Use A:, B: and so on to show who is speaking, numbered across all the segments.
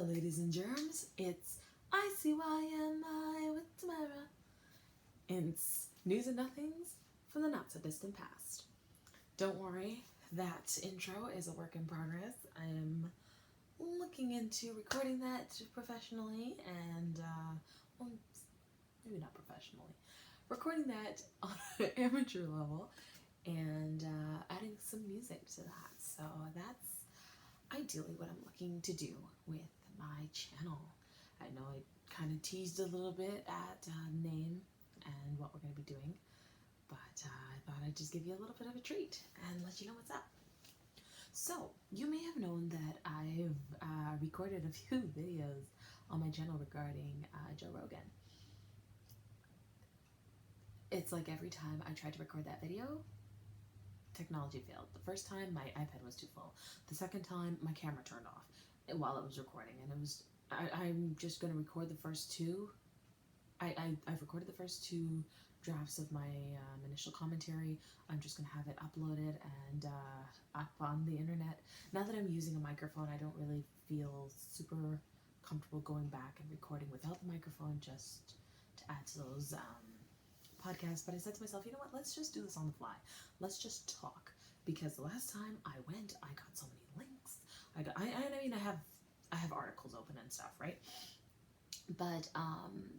A: Hello, ladies and germs. It's ICYMI with Tamara. It's news and nothings from the not so distant past. Don't worry, that intro is a work in progress. I am looking into recording that professionally and, well, maybe not professionally, recording that on an amateur level and adding some music to that. So that's ideally what I'm looking to do with my channel. I know I kind of teased a little bit at name and what we're going to be doing, but I thought I'd just give you a little bit of a treat and let you know what's up. So, you may have known that I've recorded a few videos on my channel regarding Joe Rogan. It's like every time I tried to record that video, technology failed. The first time, my iPad was too full. The second time, my camera turned off while it was recording, and it was. I'm just gonna record the first two. I've recorded the first two drafts of my initial commentary. I'm just gonna have it uploaded and up on the internet. Now that I'm using a microphone, I don't really feel super comfortable going back and recording without the microphone, just to add to those podcasts. But I said to myself, you know what? Let's just do this on the fly. Let's just talk, because the last time I went, I got so many links. I have articles open and stuff, right? But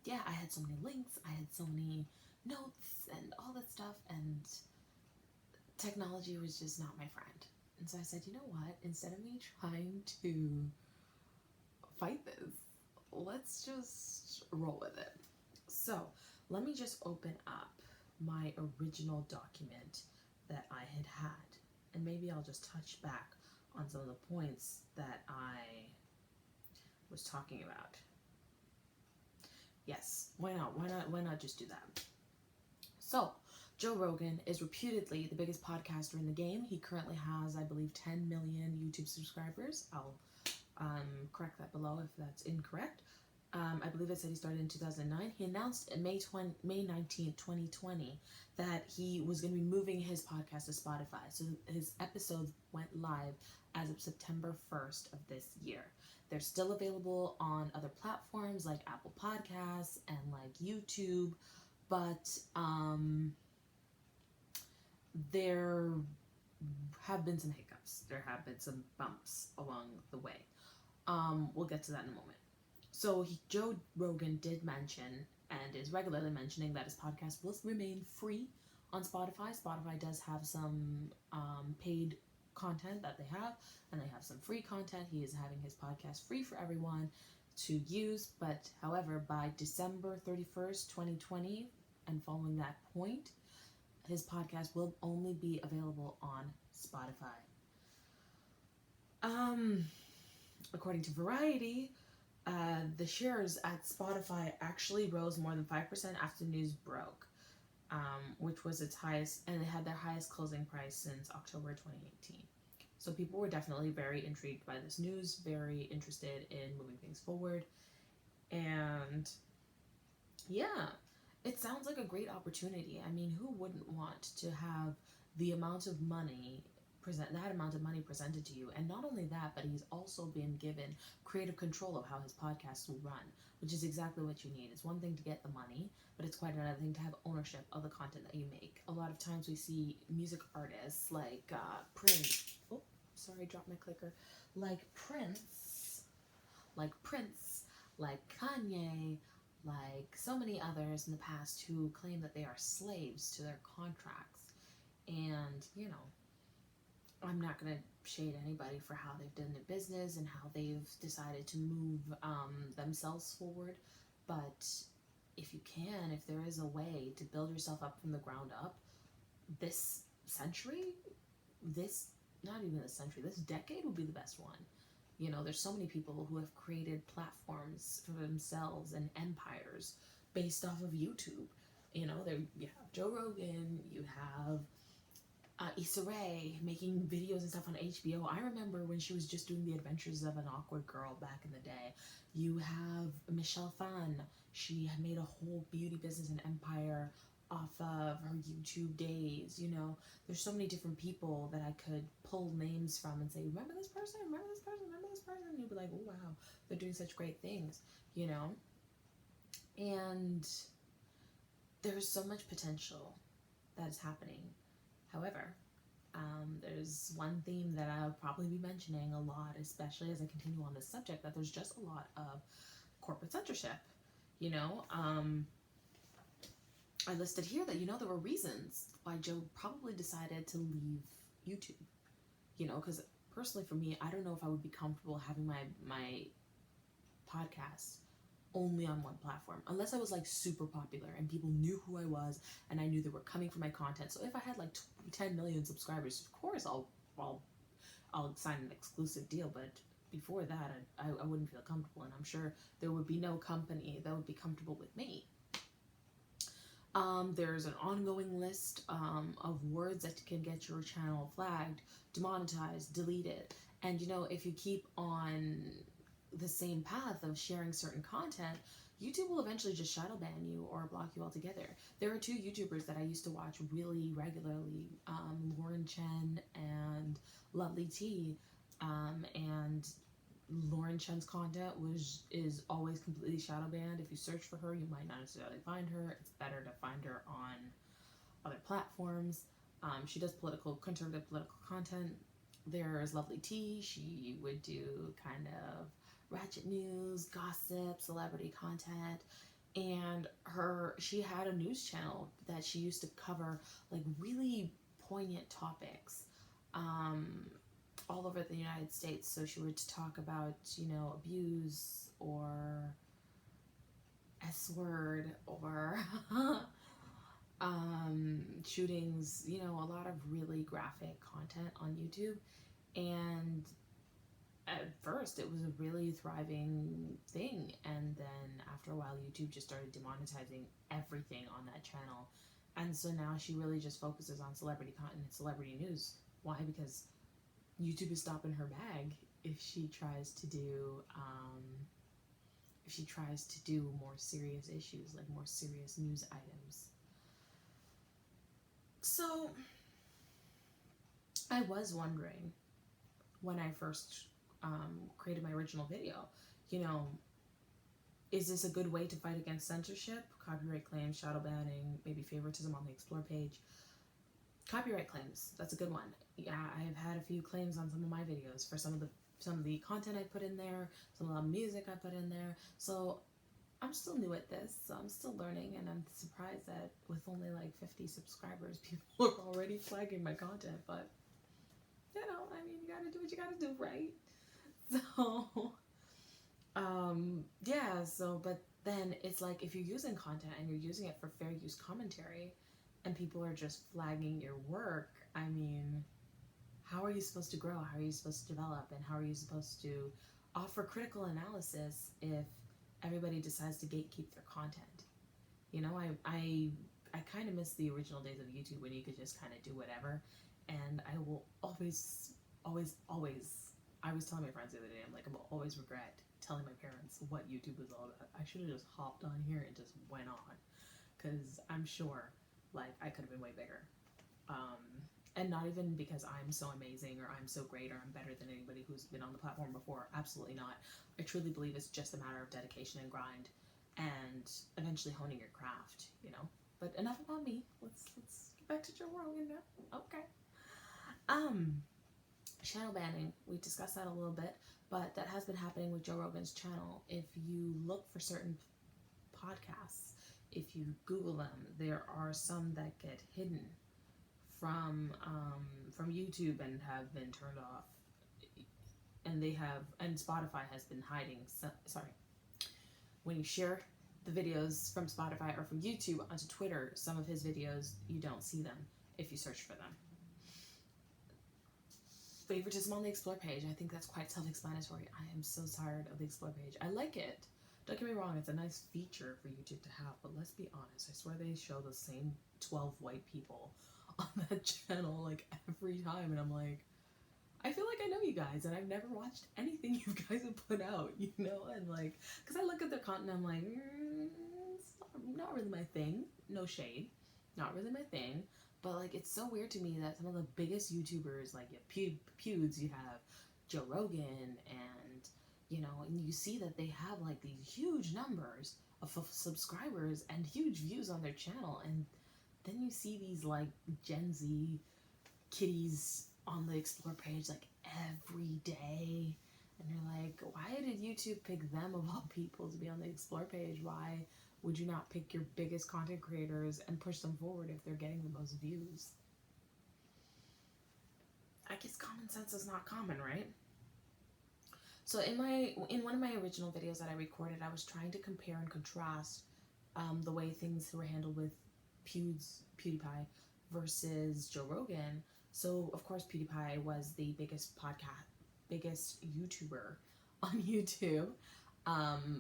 A: yeah, I had so many links, I had so many notes and all that stuff, and technology was just not my friend. And so I said, you know what? Instead of me trying to fight this, let's just roll with it. So let me just open up my original document that I had, and maybe I'll just touch back on some of the points that I was talking about. Yes, why not? Why not just do that? So, Joe Rogan is reputedly the biggest podcaster in the game. He currently has, I believe, 10 million YouTube subscribers. I'll correct that below if that's incorrect. I believe it said he started in 2009. He announced May 19th, 2020, that he was going to be moving his podcast to Spotify. So his episodes went live as of September 1st of this year. They're still available on other platforms like Apple Podcasts and like YouTube, but there have been some hiccups. There have been some bumps along the way. We'll get to that in a moment. So Joe Rogan did mention and is regularly mentioning that his podcast will remain free on Spotify. Spotify does have some paid content that they have, and they have some free content. He is having his podcast free for everyone to use, but however, by December 31st, 2020, and following that point, his podcast will only be available on Spotify. According to Variety, the shares at Spotify actually rose more than 5% after news broke, which was its highest, and it had their highest closing price since October 2018. So people were definitely very intrigued by this news, very interested in moving things forward, and yeah, it sounds like a great opportunity. I mean, who wouldn't want to have the amount of money presented to you? And not only that, but he's also been given creative control of how his podcast will run, which is exactly what you need. It's one thing to get the money, but it's quite another thing to have ownership of the content that you make. A lot of times we see music artists like Prince. Oh, sorry, I dropped my clicker. Like Prince, like Kanye, like so many others in the past who claim that they are slaves to their contracts. And, you know, I'm not going to shade anybody for how they've done their business and how they've decided to move themselves forward. But if you can, if there is a way to build yourself up from the ground up, this decade will be the best one. You know, there's so many people who have created platforms for themselves and empires based off of YouTube. You know, you have Joe Rogan, you have Issa Rae making videos and stuff on HBO. I remember when she was just doing The Adventures of an Awkward Girl back in the day. You have Michelle Phan. She had made a whole beauty business and empire off of her YouTube days, you know. There's so many different people that I could pull names from and say, remember this person, remember this person, remember this person, and you'd be like, oh wow, they're doing such great things, you know. And there's so much potential that is happening. However, there's one theme that I'll probably be mentioning a lot, especially as I continue on this subject, that there's just a lot of corporate censorship. You know, I listed here that, you know, there were reasons why Joe probably decided to leave YouTube. You know, because personally for me, I don't know if I would be comfortable having my podcast only on one platform unless I was like super popular and people knew who I was and I knew they were coming for my content. So if I had like 10 million subscribers, of course I'll sign an exclusive deal, but before that I wouldn't feel comfortable, and I'm sure there would be no company that would be comfortable with me. There's an ongoing list of words that can get your channel flagged, demonetized, deleted, and you know, if you keep on the same path of sharing certain content, YouTube will eventually just shadow ban you or block you altogether. There are two YouTubers that I used to watch really regularly, Lauren Chen and Lovely T, and Lauren Chen's content is always completely shadow banned. If you search for her, you might not necessarily find her. It's better to find her on other platforms. She does conservative political content. There's Lovely T. She would do kind of ratchet news, gossip, celebrity content, and she had a news channel that she used to cover like really poignant topics all over the United States. So she would talk about, you know, abuse or S word or shootings, you know, a lot of really graphic content on YouTube. And at first it was a really thriving thing, and then after a while YouTube just started demonetizing everything on that channel, and so now she really just focuses on celebrity content and celebrity news. Why? Because YouTube is stopping her bag if she tries to do more serious issues, like more serious news items. So I was wondering when I first created my original video, you know, is this a good way to fight against censorship, copyright claims, shadow banning, maybe favoritism on the Explore page? Copyright claims, that's a good one. Yeah, I have had a few claims on some of my videos for some of the content I put in there, some of the music I put in there. So I'm still new at this, so I'm still learning, and I'm surprised that with only like 50 subscribers, people are already flagging my content. But you know, I mean, you gotta do what you gotta do, right? So, yeah, so, but then it's like, if you're using content and you're using it for fair use commentary and people are just flagging your work, I mean, how are you supposed to grow? How are you supposed to develop? And how are you supposed to offer critical analysis if everybody decides to gatekeep their content? You know, I kind of miss the original days of YouTube when you could just kind of do whatever. And I will always, I was telling my friends the other day, I'm like, I will always regret telling my parents what YouTube was all about. I should have just hopped on here and just went on, because I'm sure, like, I could have been way bigger. And not even because I'm so amazing or I'm so great or I'm better than anybody who's been on the platform before. Absolutely not. I truly believe it's just a matter of dedication and grind and eventually honing your craft, you know. But enough about me. Let's get back to Joe Rogan now. Okay. Shadow banning, we discussed that a little bit, but that has been happening with Joe Rogan's channel. If you look for certain podcasts, if you Google them, there are some that get hidden from YouTube and have been turned off, and Spotify has been hiding. When you share the videos from Spotify or from YouTube onto Twitter, some of his videos, you don't see them if you search for them. Favoritism on the Explore page, I think that's quite self-explanatory. I am so tired of the Explore page. I like it. Don't get me wrong, it's a nice feature for YouTube to have, but let's be honest, I swear they show the same 12 white people on that channel like every time, and I'm like, I feel like I know you guys, and I've never watched anything you guys have put out, you know, and like, because I look at their content, I'm like, it's not really my thing, no shade, Not really my thing. But like, it's so weird to me that some of the biggest YouTubers, like Pewds, you have Joe Rogan, and and you see that they have like these huge numbers of subscribers and huge views on their channel, and then you see these like Gen Z kitties on the explore page like every day, and you're like, why did YouTube pick them of all people to be on the explore page? Why would you not pick your biggest content creators and push them forward if they're getting the most views? I guess common sense is not common, right? So in one of my original videos that I recorded, I was trying to compare and contrast the way things were handled with PewDiePie versus Joe Rogan. So of course PewDiePie was the biggest YouTuber on YouTube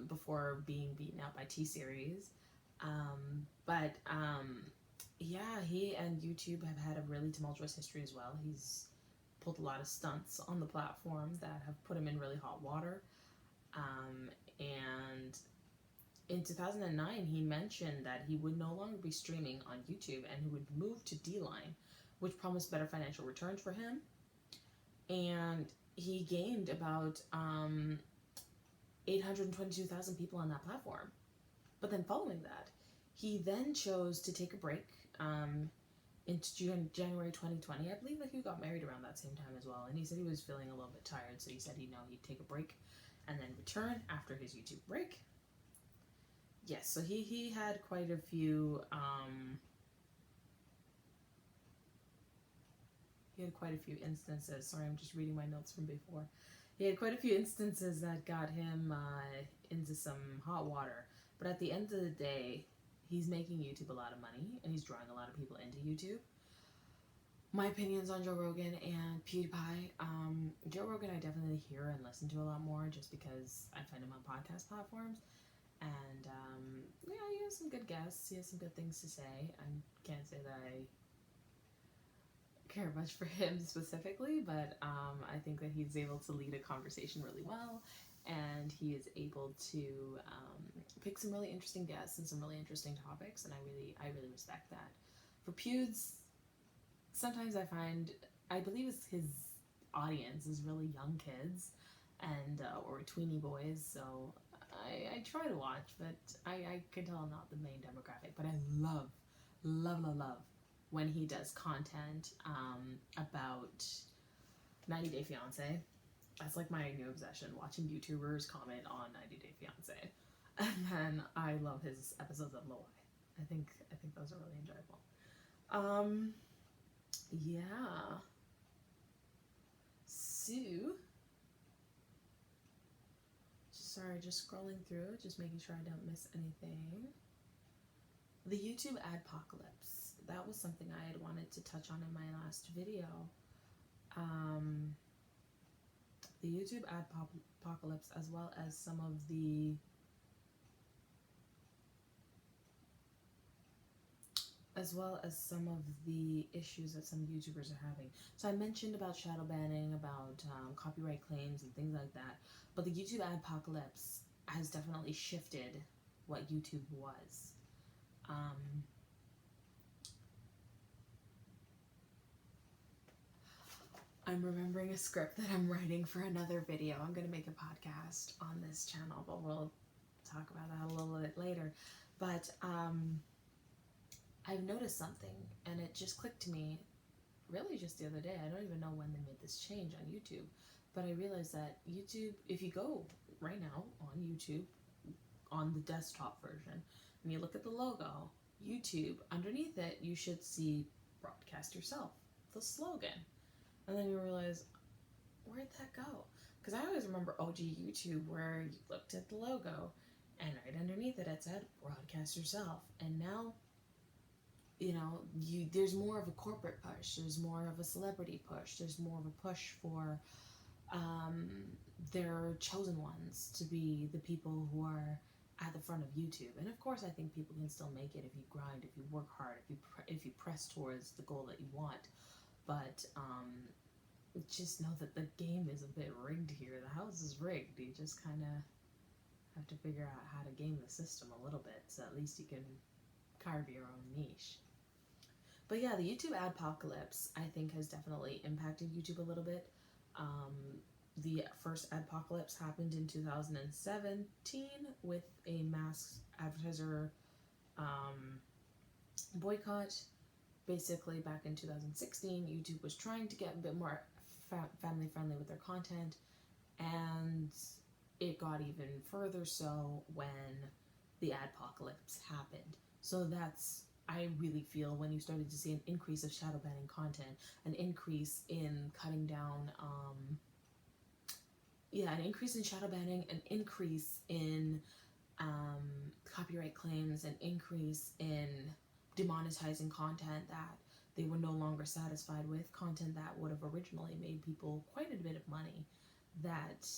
A: before being beaten out by T-Series. But yeah, he and YouTube have had a really tumultuous history as well. He's pulled a lot of stunts on the platform that have put him in really hot water. And in 2009, he mentioned that he would no longer be streaming on YouTube and he would move to D-Line, which promised better financial returns for him. And he gained about 822,000 people on that platform. But then following that, he then chose to take a break into January 2020. I believe that he got married around that same time as well. And he said he was feeling a little bit tired, so he said he'd take a break and then return after his YouTube break. Yes, so he had quite a few instances. Sorry, I'm just reading my notes from before. He had quite a few instances that got him into some hot water. But at the end of the day, he's making YouTube a lot of money, and he's drawing a lot of people into YouTube. My opinions on Joe Rogan and PewDiePie. Joe Rogan I definitely hear and listen to a lot more just because I find him on podcast platforms. And yeah, he has some good guests. He has some good things to say. I can't say that I care much for him specifically, but I think that he's able to lead a conversation really well, and he is able to pick some really interesting guests and some really interesting topics, and I really respect that. For Pewds, sometimes I believe his audience is really young kids and or tweeny boys, so I try to watch, but I can tell I'm not the main demographic. But I love when he does content about 90 Day Fiancé. That's like my new obsession, watching YouTubers comment on 90 Day Fiancé. And then I love his episodes of Lowai. I think those are really enjoyable. Yeah. So, sorry, just scrolling through, just making sure I don't miss anything. The YouTube adpocalypse. That was something I had wanted to touch on in my last video. The YouTube adpocalypse, as well as some of the issues that some YouTubers are having. So I mentioned about shadow banning, about copyright claims and things like that, but the YouTube adpocalypse has definitely shifted what YouTube was. I'm remembering a script that I'm writing for another video. I'm going to make a podcast on this channel, but we'll talk about that a little bit later. But I've noticed something, and it just clicked to me really just the other day. I don't even know when they made this change on YouTube, but I realized that YouTube, if you go right now on YouTube, on the desktop version, and you look at the logo, YouTube, underneath it, you should see broadcast yourself, the slogan. And then you realize, where'd that go? Because I always remember OG YouTube where you looked at the logo and right underneath it, it said broadcast yourself. And now, there's more of a corporate push. There's more of a celebrity push. There's more of a push for their chosen ones to be the people who are at the front of YouTube. And of course, I think people can still make it if you grind, if you work hard, if you press towards the goal that you want. But just know that the game is a bit rigged here. The house is rigged. You just kind of have to figure out how to game the system a little bit, so at least you can carve your own niche. But yeah, the YouTube adpocalypse, I think, has definitely impacted YouTube a little bit. Um, the first adpocalypse happened in 2017 with a mass advertiser um, boycott. Basically, back in 2016, YouTube was trying to get a bit more family friendly with their content, and it got even further so when the adpocalypse happened. So that's, I really feel, when you started to see an increase of shadow banning content, an increase in cutting down, an increase in shadow banning, an increase in copyright claims, an increase in demonetizing content that they were no longer satisfied with, content that would have originally made people quite a bit of money, that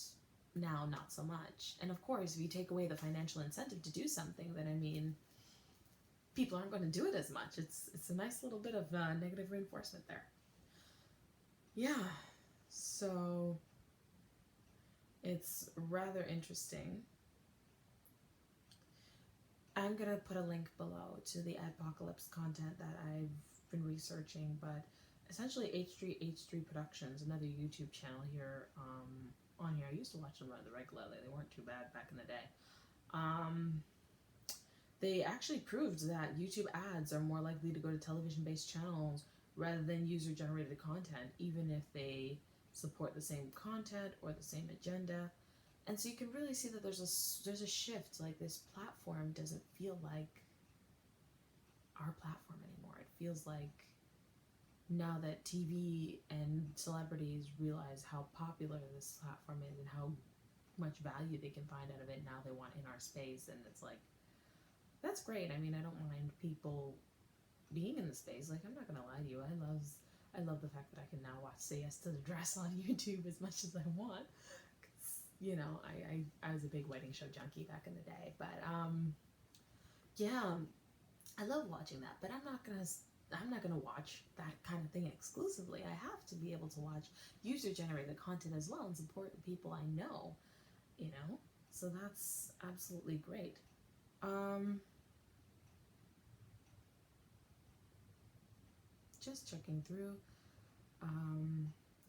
A: now not so much. And of course, if you take away the financial incentive to do something, then I mean, people aren't going to do it as much. It's a nice little bit of negative reinforcement there. Yeah, so it's rather interesting. I'm going to put a link below to the adpocalypse content that I've been researching, but essentially H3 Productions, another YouTube channel here on here. I used to watch them rather regularly. They weren't too bad back in the day. They actually proved that YouTube ads are more likely to go to television-based channels rather than user-generated content, even if they support the same content or the same agenda. And so you can really see that there's a shift. Like, this platform doesn't feel like our platform anymore. It feels like now that TV and celebrities realize how popular this platform is and how much value they can find out of it, now they want in our space. And it's like, that's great. I mean, I don't mind people being in the space. Like, I'm not gonna lie to you. I love the fact that I can now watch Say Yes to the Dress on YouTube as much as I want. You know, I was a big wedding show junkie back in the day, but yeah, I love watching that. But I'm not gonna watch that kind of thing exclusively. I have to be able to watch user generated content as well and support the people I know. You know, so that's absolutely great. Just checking through.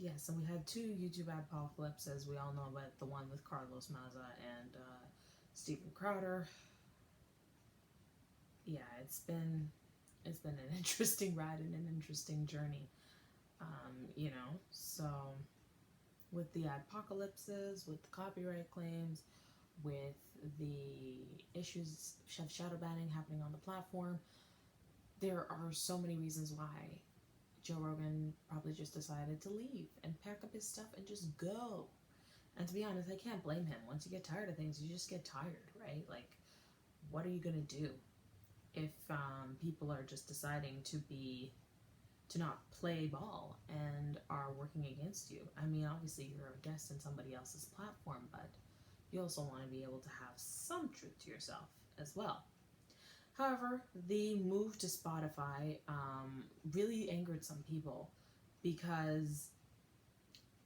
A: Yeah, so we had two YouTube adpocalypses. We all know about the one with Carlos Maza and Steven Crowder. Yeah, it's been an interesting ride and an interesting journey. You know, so with the adpocalypses, with the copyright claims, with the issues of shadow banning happening on the platform, there are so many reasons why Joe Rogan probably just decided to leave and pack up his stuff and just go. And to be honest, I can't blame him. Once you get tired of things, you just get tired, right? Like, what are you gonna do if people are just deciding to not play ball and are working against you? I mean, obviously you're a guest in somebody else's platform, but you also want to be able to have some truth to yourself as well. However, the move to Spotify really angered some people because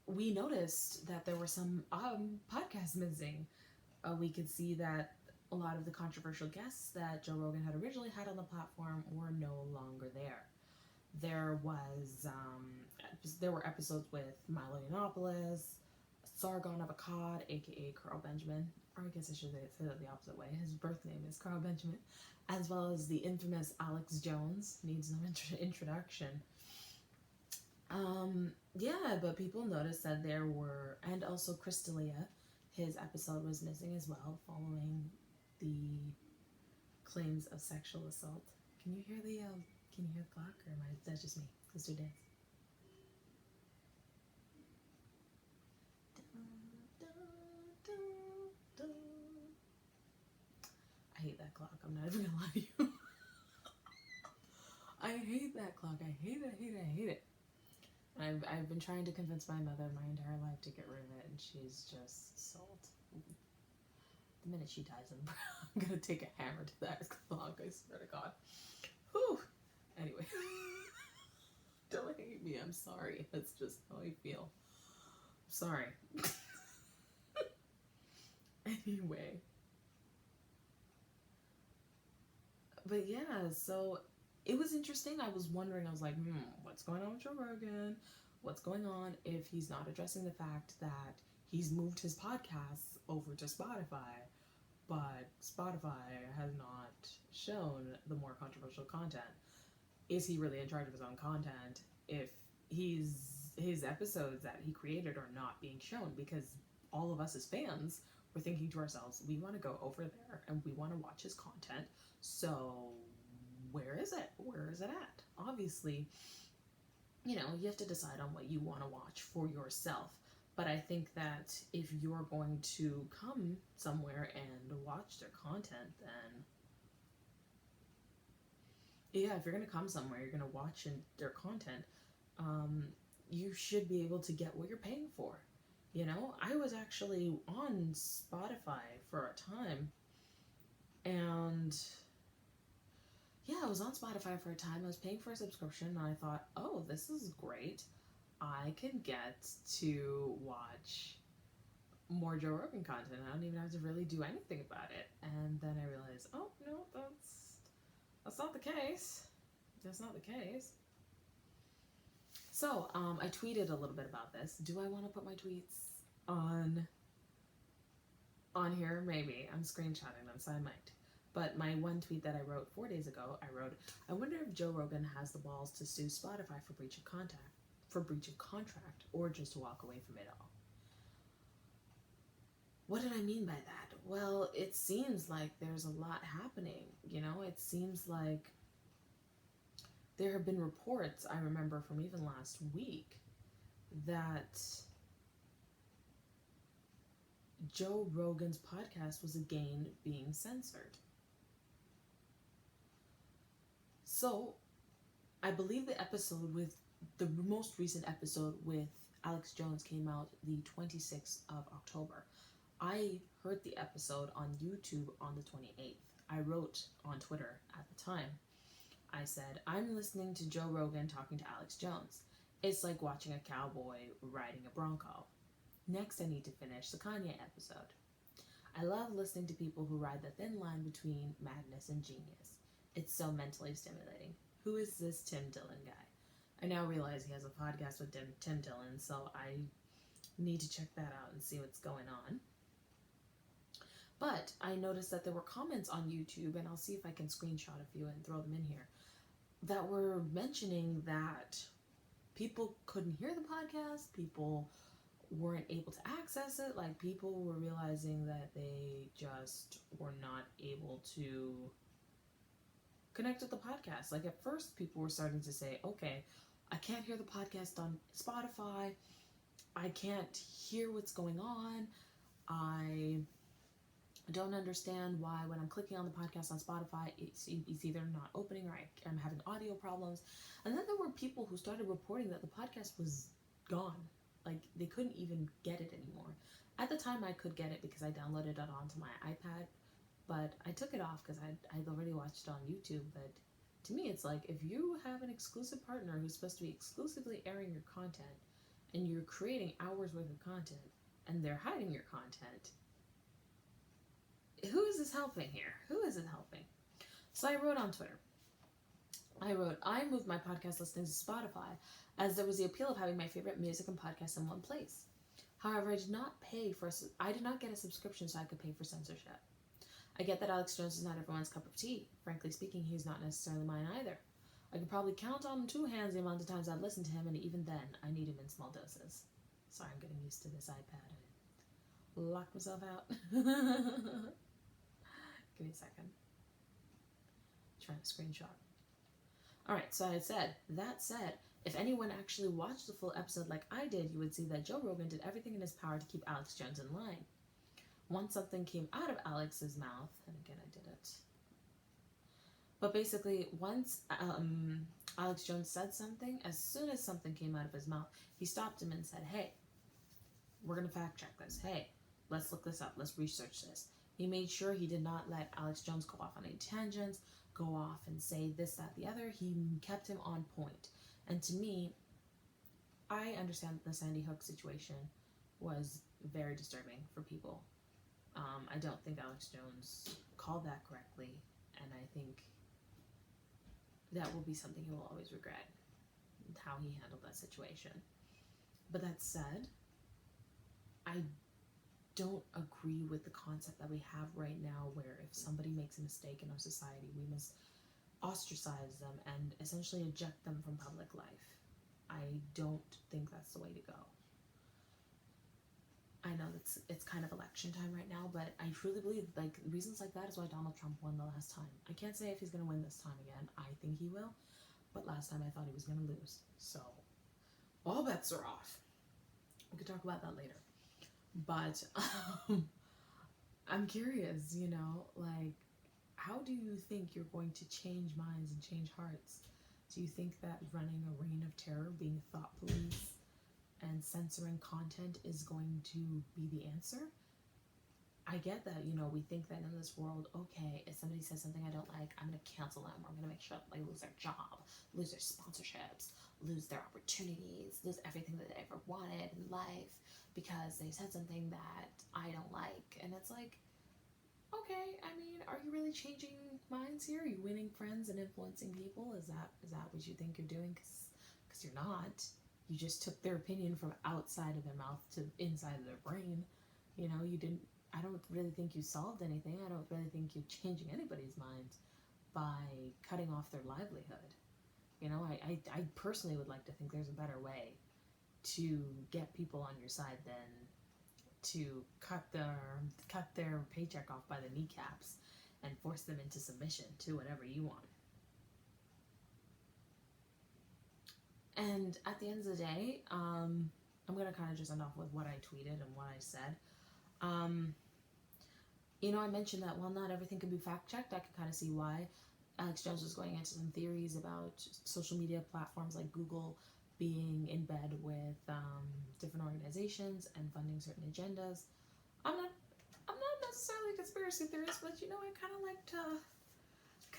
A: we noticed that there were some podcasts missing. We could see that a lot of the controversial guests that Joe Rogan had originally had on the platform were no longer there. There were episodes with Milo Yiannopoulos, Sargon of Akkad, aka Carl Benjamin, or I guess I should say that the opposite way. His birth name is Carl Benjamin, as well as the infamous Alex Jones, needs no introduction. Yeah, but people noticed that there were, and also Chris D'Elia, his episode was missing as well, following the claims of sexual assault. Can you hear the clock, or is that just me? Let's do dance. I hate that clock. I'm not even gonna lie to you. I hate that clock. I hate it. I've been trying to convince my mother my entire life to get rid of it, and she's just sold. The minute she dies, I'm gonna take a hammer to that clock. I swear to God. Whew. Anyway, don't hate me. I'm sorry. That's just how I feel. I'm sorry. Anyway. But yeah, so it was interesting. I was wondering, I was like, what's going on with Joe Rogan? What's going on if he's not addressing the fact that he's moved his podcasts over to Spotify, but Spotify has not shown the more controversial content? Is he really in charge of his own content if his episodes that he created are not being shown? Because all of us as fans were thinking to ourselves, we want to go over there and we want to watch his content. So where is it? Where is it at? Obviously, you have to decide on what you want to watch for yourself. But I think that if you're going to come somewhere and watch their content, then yeah, if you're going to come somewhere, you're going to watch their content, you should be able to get what you're paying for. I was actually on Spotify for a time, and yeah, I was on Spotify for a time. I was paying for a subscription, and I thought, oh, this is great. I can get to watch more Joe Rogan content. I don't even have to really do anything about it. And then I realized, oh, no, that's not the case. That's not the case. So, I tweeted a little bit about this. Do I want to put my tweets on here? Maybe. I'm screenshotting them, so I might. But my one tweet that I wrote 4 days ago, I wrote, I wonder if Joe Rogan has the balls to sue Spotify for breach of contract, or just to walk away from it all. What did I mean by that? Well, it seems like there's a lot happening. It seems like there have been reports, I remember from even last week, that Joe Rogan's podcast was again being censored. So, I believe the most recent episode with Alex Jones came out the 26th of October. I heard the episode on YouTube on the 28th. I wrote on Twitter at the time. I said, I'm listening to Joe Rogan talking to Alex Jones. It's like watching a cowboy riding a bronco. Next, I need to finish the Kanye episode. I love listening to people who ride the thin line between madness and genius. It's so mentally stimulating. Who is this Tim Dillon guy? I now realize he has a podcast with Tim Dillon, so I need to check that out and see what's going on. But I noticed that there were comments on YouTube, and I'll see if I can screenshot a few and throw them in here, that were mentioning that people couldn't hear the podcast, people weren't able to access it, like people were realizing that they just were not able to connect with the podcast. Like at first people were starting to say, okay, I can't hear the podcast on Spotify, I can't hear what's going on, I don't understand why when I'm clicking on the podcast on Spotify, it's either not opening or I'm having audio problems. And then there were people who started reporting that the podcast was gone. Like, they couldn't even get it anymore. At the time, I could get it because I downloaded it onto my iPad, but I took it off because I'd already watched it on YouTube. But to me, it's like, if you have an exclusive partner who's supposed to be exclusively airing your content, and you're creating hours worth of content, and they're hiding your content, who is this helping here? Who is it helping? So I wrote on Twitter. I moved my podcast listings to Spotify as there was the appeal of having my favorite music and podcasts in one place. However, I did not get a subscription so I could pay for censorship. I get that Alex Jones is not everyone's cup of tea. Frankly speaking, he's not necessarily mine either. I could probably count on two hands the amount of times I've listened to him, and even then, I need him in small doses. Sorry, I'm getting used to this iPad. I locked myself out. Give me a second. Trying to screenshot. Alright, so that said, if anyone actually watched the full episode like I did, you would see that Joe Rogan did everything in his power to keep Alex Jones in line. Once something came out of Alex's mouth, and again I did it, but basically once Alex Jones said something, as soon as something came out of his mouth, he stopped him and said, hey, we're going to fact check this. Hey, let's look this up. Let's research this. He made sure he did not let Alex Jones go off on any tangents, go off and say this, that, the other. He kept him on point. And to me, I understand that the Sandy Hook situation was very disturbing for people. I don't think Alex Jones called that correctly, and I think that will be something he will always regret, how he handled that situation. But that said, I don't agree with the concept that we have right now where if somebody makes a mistake in our society, we must ostracize them and essentially eject them from public life. I don't think that's the way to go. I know it's kind of election time right now, but I truly believe like reasons like that is why Donald Trump won the last time. I can't say if he's gonna win this time again. I think he will, but last time I thought he was gonna lose. So all bets are off. We could talk about that later. But I'm curious, like how do you think you're going to change minds and change hearts? Do you think that running a reign of terror, being thought police, and censoring content is going to be the answer? I get that, we think that in this world, okay, if somebody says something I don't like, I'm going to cancel them, or I'm going to make sure they lose their job, lose their sponsorships, lose their opportunities, lose everything that they ever wanted in life because they said something that I don't like. And it's like, okay, I mean, are you really changing minds here? Are you winning friends and influencing people? Is that what you think you're doing? Because you're not. You just took their opinion from outside of their mouth to inside of their brain. You didn't. I don't really think you solved anything. I don't really think you're changing anybody's mind by cutting off their livelihood. I personally would like to think there's a better way to get people on your side than to cut their paycheck off by the kneecaps and force them into submission to whatever you want. And at the end of the day, I'm going to kind of just end off with what I tweeted and what I said. I mentioned that while not everything can be fact-checked, I can kind of see why. Alex Jones was going into some theories about social media platforms like Google being in bed with different organizations and funding certain agendas. I'm not necessarily a conspiracy theorist, but I kind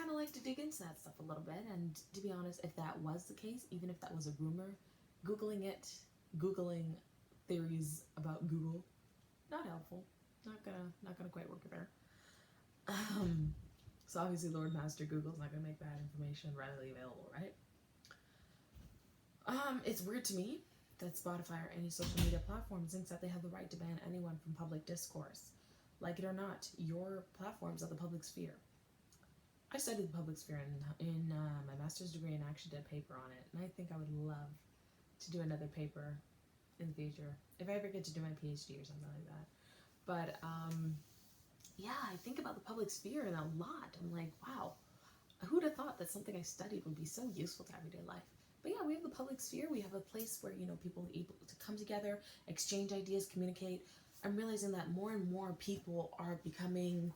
A: of like to dig into that stuff a little bit. And to be honest, if that was the case, even if that was a rumor, googling theories about Google, not helpful. Not gonna quite work there. So obviously, Lord Master Google's not gonna make that information readily available, right? It's weird to me that Spotify or any social media platform thinks that they have the right to ban anyone from public discourse. Like it or not, your platforms are the public sphere. I studied the public sphere in my master's degree and actually did a paper on it, and I think I would love to do another paper in the future if I ever get to do my PhD or something like that. But yeah, I think about the public sphere a lot. I'm like, wow, who'd have thought that something I studied would be so useful to everyday life? But yeah, we have the public sphere. We have a place where people are able to come together, exchange ideas, communicate. I'm realizing that more and more people are becoming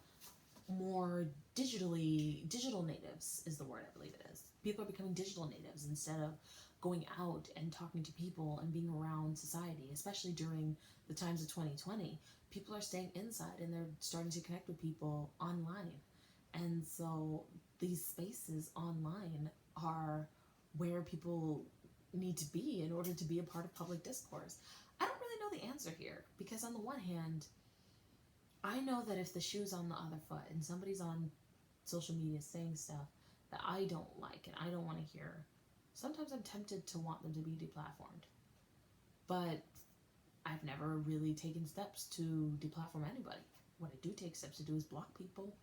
A: more digital natives is the word, I believe it is. People are becoming digital natives instead of going out and talking to people and being around society, especially during the times of 2020. People are staying inside and they're starting to connect with people online. And so these spaces online are where people need to be in order to be a part of public discourse. I don't really know the answer here because on the one hand, I know that if the shoe's on the other foot and somebody's on social media saying stuff that I don't like and I don't want to hear, sometimes I'm tempted to want them to be deplatformed. But I've never really taken steps to deplatform anybody. What I do take steps to do is block people,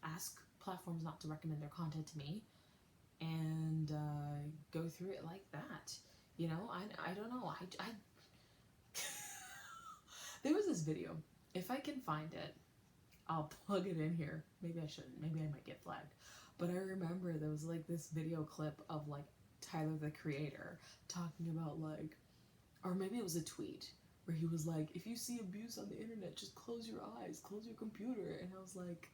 A: ask platforms not to recommend their content to me, and go through it like that. I don't know. I There was this video. If I can find it, I'll plug it in here. Maybe I shouldn't. Maybe I might get flagged. But I remember there was like this video clip of like Tyler the Creator talking about like, or maybe it was a tweet where he was like, if you see abuse on the internet, just close your eyes, close your computer. And I was like,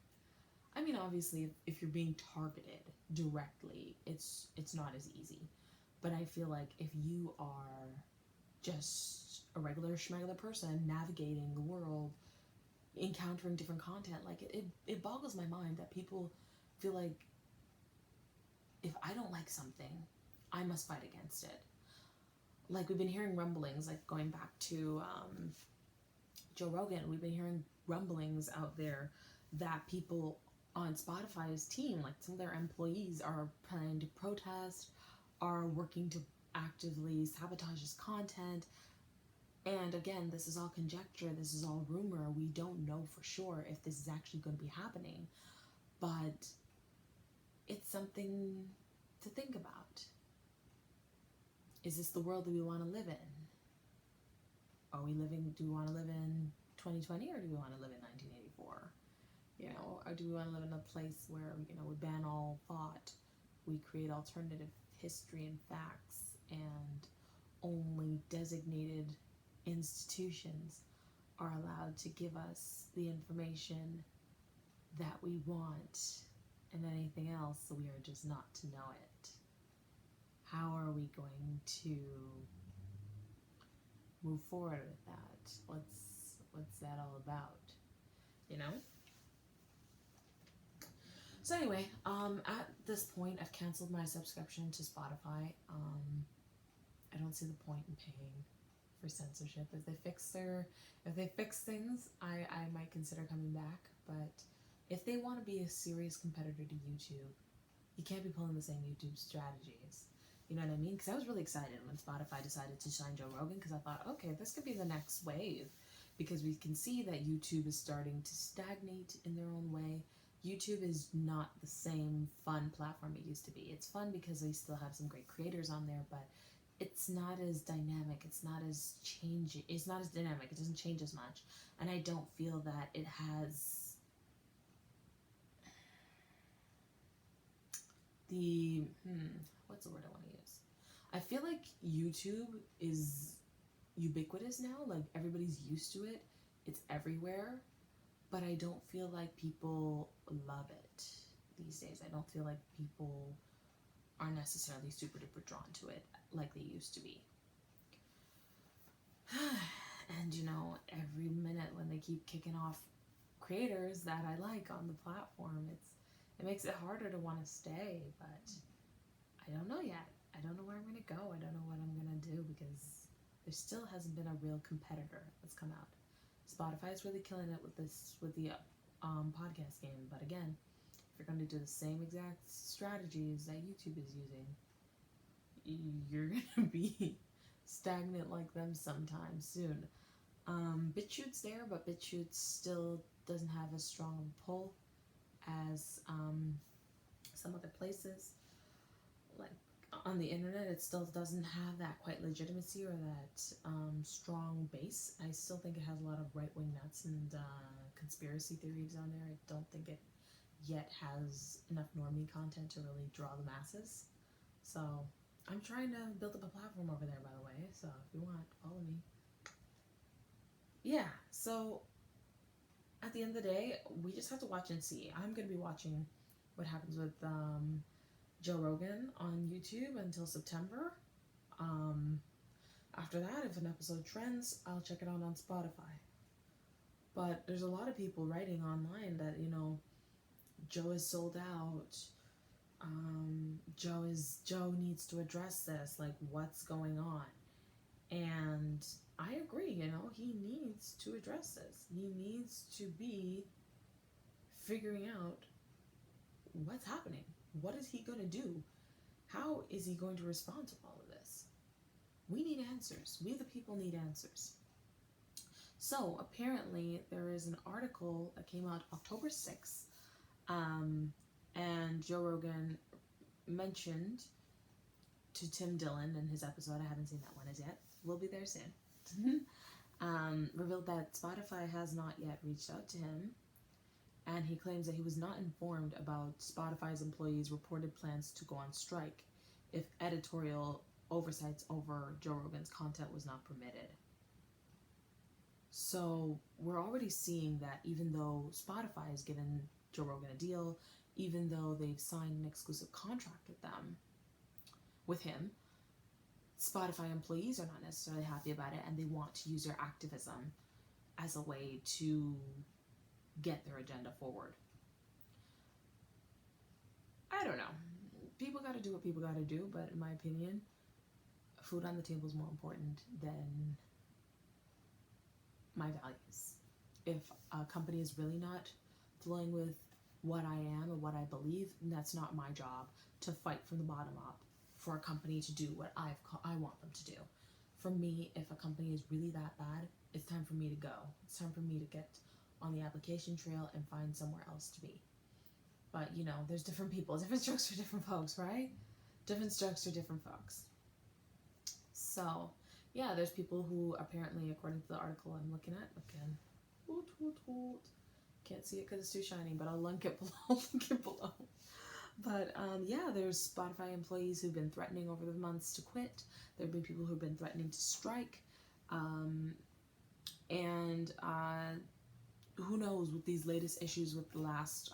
A: I mean, obviously, if you're being targeted directly, it's not as easy. But I feel like if you are just a regular schmegular person navigating the world, encountering different content, like it boggles my mind that people feel like if I don't like something, I must fight against it. Like we've been hearing rumblings, like going back to Joe Rogan, we've been hearing rumblings out there that people on Spotify's team, like some of their employees are planning to protest, are working to actively sabotage his content. And again, this is all conjecture, this is all rumor. We don't know for sure if this is actually going to be happening, but it's something to think about. Is this the world that we want to live in? Do we want to live in 2020 or do we want to live in 1984? Or do we want to live in a place where, we ban all thought, we create alternative history and facts, and only designated institutions are allowed to give us the information that we want, and anything else we are just not to know it? How are we going to move forward with that? What's that all about? So anyway, at this point, I've canceled my subscription to Spotify. I don't see the point in paying for censorship. If they fix things, I might consider coming back. But if they want to be a serious competitor to YouTube, you can't be pulling the same YouTube strategies. You know what I mean? Because I was really excited when Spotify decided to sign Joe Rogan, because I thought, okay, this could be the next wave. Because we can see that YouTube is starting to stagnate in their own way. YouTube is not the same fun platform it used to be. It's fun because they still have some great creators on there, but it's not as dynamic. It's not as dynamic. It doesn't change as much. And I don't feel that it has what's the word I want to use? I feel like YouTube is ubiquitous now. Like, everybody's used to it. It's everywhere. But I don't feel like people love it these days. I don't feel like people are necessarily super duper drawn to it like they used to be. And every minute when they keep kicking off creators that I like on the platform, it makes it harder to want to stay. But I don't know yet. I don't know where I'm going to go. I don't know what I'm going to do, because there still hasn't been a real competitor that's come out. Spotify is really killing it with the podcast game. But again, if you're going to do the same exact strategies that YouTube is using, you're going to be stagnant like them sometime soon. BitChute's there, but BitChute still doesn't have as strong a pull as some other places. Like, on the internet, it still doesn't have that quite legitimacy or that strong base. I still think it has a lot of right-wing nuts and conspiracy theories on there. I don't think it yet has enough normie content to really draw the masses. So I'm trying to build up a platform over there, by the way, so if you want, follow me. Yeah, so at the end of the day, we just have to watch and see. I'm going to be watching what happens with Joe Rogan on YouTube until September. After that, if an episode trends, I'll check it out on Spotify. But there's a lot of people writing online that, Joe is sold out. Joe needs to address this. Like, what's going on? And I agree, he needs to address this. He needs to be figuring out what's happening. What is he going to do? How is he going to respond to all of this? We need answers. We the people need answers. So apparently there is an article that came out October 6th, and Joe Rogan mentioned to Tim Dillon in his episode, I haven't seen that one as yet, we'll be there soon, revealed that Spotify has not yet reached out to him, and he claims that he was not informed about Spotify's employees' reported plans to go on strike if editorial oversights over Joe Rogan's content was not permitted. So we're already seeing that even though Spotify has given Joe Rogan a deal, even though they've signed an exclusive contract with him, Spotify employees are not necessarily happy about it, and they want to use their activism as a way to get their agenda forward. I don't know. People got to do what people got to do, but in my opinion, food on the table is more important than my values. If a company is really not flowing with what I am and what I believe, and that's not my job to fight from the bottom up for a company to do what I want them to do. For me, if a company is really that bad, it's time for me to go. It's time for me to get on the application trail and find somewhere else to be. But, you know, there's different people, different strokes for different folks, right? Different strokes for different folks. So, yeah, there's people who apparently, according to the article I'm looking at, again, can't see it because it's too shiny, but I'll link it below. Link it below. But yeah, there's Spotify employees who've been threatening over the months to quit. There have been people who've been threatening to strike. And who knows with these latest issues with the last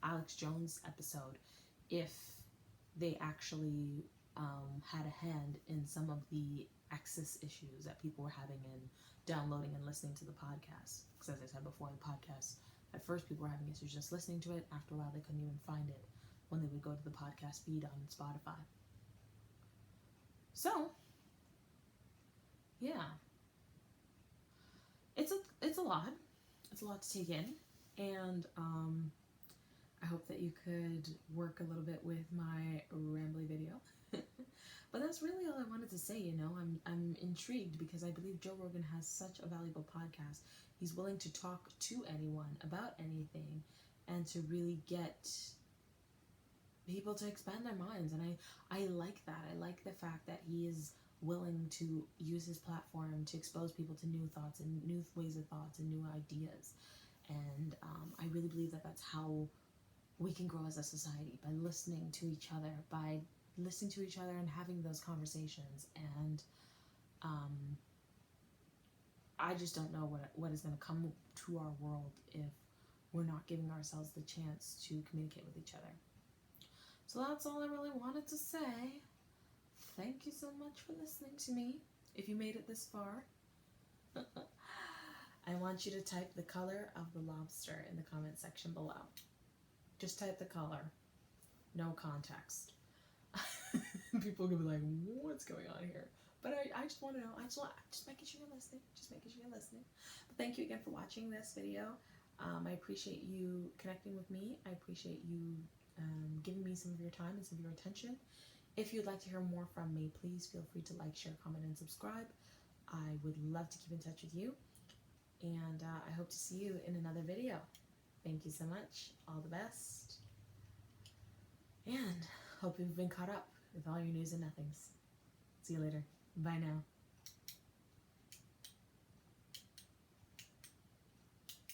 A: Alex Jones episode, if they actually had a hand in some of the access issues that people were having in downloading and listening to the podcast. Because as I said before, the podcast, at first people were having issues just listening to it. After a while, they couldn't even find it when they would go to the podcast feed on Spotify. So, yeah. It's a lot. It's a lot to take in. And I hope that you could work a little bit with my rambly video. But that's really all I wanted to say, you know. I'm intrigued because I believe Joe Rogan has such a valuable podcast. He's willing to talk to anyone about anything and to really get people to expand their minds. And I like that. I like the fact that he is willing to use his platform to expose people to new thoughts and new ways of thoughts and new ideas. And I really believe that that's how we can grow as a society, by listening to each other, by listening to each other and having those conversations. And I just don't know what is going to come to our world if we're not giving ourselves the chance to communicate with each other. So that's all I really wanted to say. Thank you so much for listening to me. If you made it this far, I want you to type the color of the lobster in the comment section below. Just type the color. No context. People could be like, what's going on here? But I just want to know. Just making sure you're listening. Just making sure you're listening. But thank you again for watching this video. I appreciate you connecting with me. I appreciate you giving me some of your time and some of your attention. If you'd like to hear more from me, please feel free to like, share, comment, and subscribe. I would love to keep in touch with you. And I hope to see you in another video. Thank you so much. All the best. And hope you've been caught up with all your news and nothings. See you later. Bye now.